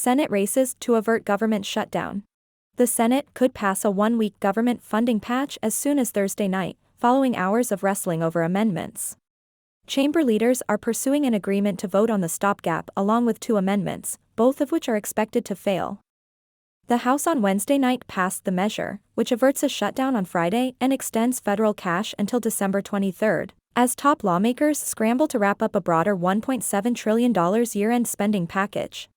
Senate races to avert government shutdown. The Senate could pass a one-week government funding patch as soon as Thursday night, following hours of wrestling over amendments. Chamber leaders are pursuing an agreement to vote on the stopgap along with two amendments, both of which are expected to fail. The House on Wednesday night passed the measure, which averts a shutdown on Friday and extends federal cash until December 23, as top lawmakers scramble to wrap up a broader $1.7 trillion year-end spending package.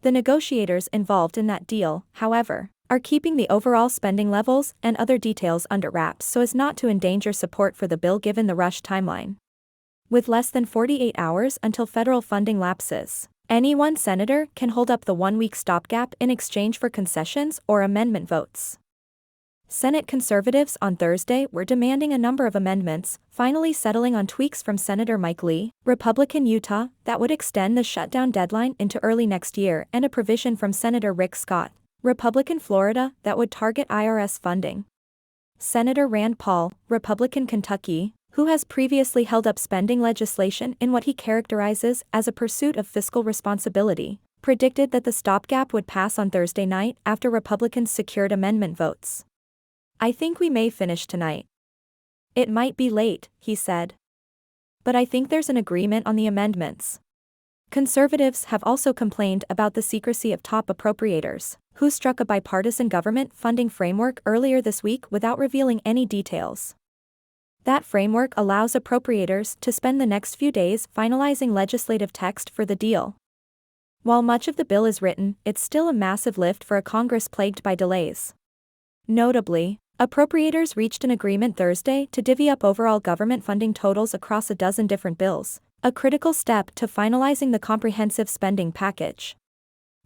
The negotiators involved in that deal, however, are keeping the overall spending levels and other details under wraps so as not to endanger support for the bill given the rush timeline. With less than 48 hours until federal funding lapses, any one senator can hold up the one-week stopgap in exchange for concessions or amendment votes. Senate conservatives on Thursday were demanding a number of amendments, finally settling on tweaks from Senator Mike Lee, Republican Utah, that would extend the shutdown deadline into early next year, and a provision from Senator Rick Scott, Republican Florida, that would target IRS funding. Senator Rand Paul, Republican Kentucky, who has previously held up spending legislation in what he characterizes as a pursuit of fiscal responsibility, predicted that the stopgap would pass on Thursday night after Republicans secured amendment votes. "I think we may finish tonight. It might be late," he said. "But I think there's an agreement on the amendments." Conservatives have also complained about the secrecy of top appropriators, who struck a bipartisan government funding framework earlier this week without revealing any details. That framework allows appropriators to spend the next few days finalizing legislative text for the deal. While much of the bill is written, it's still a massive lift for a Congress plagued by delays. Notably, appropriators reached an agreement Thursday to divvy up overall government funding totals across a dozen different bills, a critical step to finalizing the comprehensive spending package.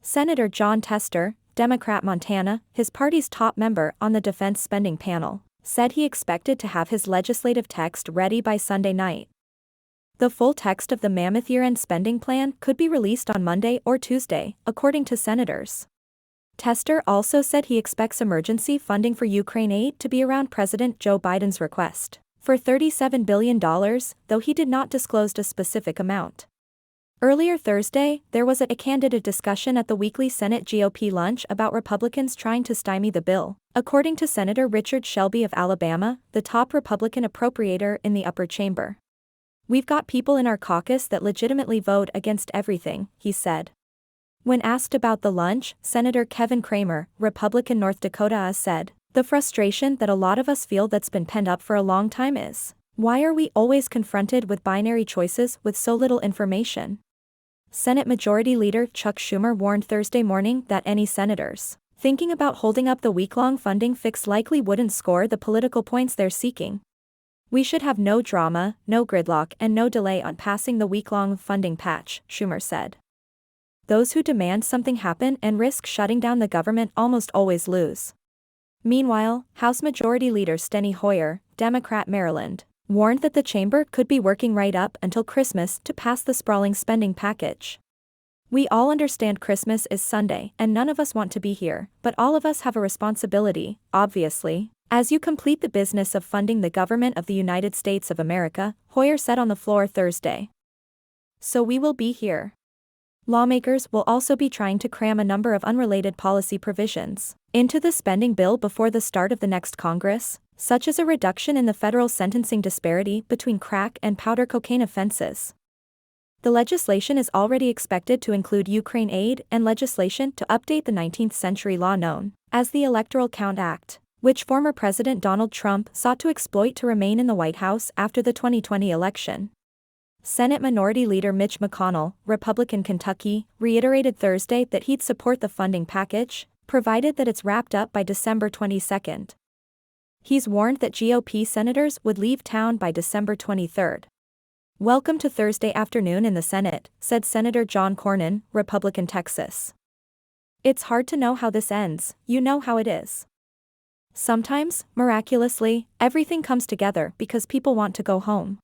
Senator John Tester, Democrat Montana, his party's top member on the defense spending panel, said he expected to have his legislative text ready by Sunday night. The full text of the mammoth year-end spending plan could be released on Monday or Tuesday, according to senators. Tester also said he expects emergency funding for Ukraine aid to be around President Joe Biden's request, for $37 billion, though he did not disclose a specific amount. Earlier Thursday, there was a candid discussion at the weekly Senate GOP lunch about Republicans trying to stymie the bill, according to Senator Richard Shelby of Alabama, the top Republican appropriator in the upper chamber. "We've got people in our caucus that legitimately vote against everything," he said. When asked about the lunch, Senator Kevin Cramer, Republican North Dakota, said, "The frustration that a lot of us feel that's been pent up for a long time is, why are we always confronted with binary choices with so little information?" Senate Majority Leader Chuck Schumer warned Thursday morning that any senators thinking about holding up the week-long funding fix likely wouldn't score the political points they're seeking. "We should have no drama, no gridlock, and no delay on passing the week-long funding patch," Schumer said. "Those who demand something happen and risk shutting down the government almost always lose." Meanwhile, House Majority Leader Steny Hoyer, Democrat Maryland, warned that the chamber could be working right up until Christmas to pass the sprawling spending package. "We all understand Christmas is Sunday and none of us want to be here, but all of us have a responsibility, obviously, as you complete the business of funding the government of the United States of America," Hoyer said on the floor Thursday. "So we will be here." Lawmakers will also be trying to cram a number of unrelated policy provisions into the spending bill before the start of the next Congress, such as a reduction in the federal sentencing disparity between crack and powder cocaine offenses. The legislation is already expected to include Ukraine aid and legislation to update the 19th century law known as the Electoral Count Act, which former President Donald Trump sought to exploit to remain in the White House after the 2020 election. Senate Minority Leader Mitch McConnell, Republican Kentucky, reiterated Thursday that he'd support the funding package, provided that it's wrapped up by December 22. He's warned that GOP senators would leave town by December 23. "Welcome to Thursday afternoon in the Senate," said Senator John Cornyn, Republican Texas. "It's hard to know how this ends, you know how it is. Sometimes, miraculously, everything comes together because people want to go home."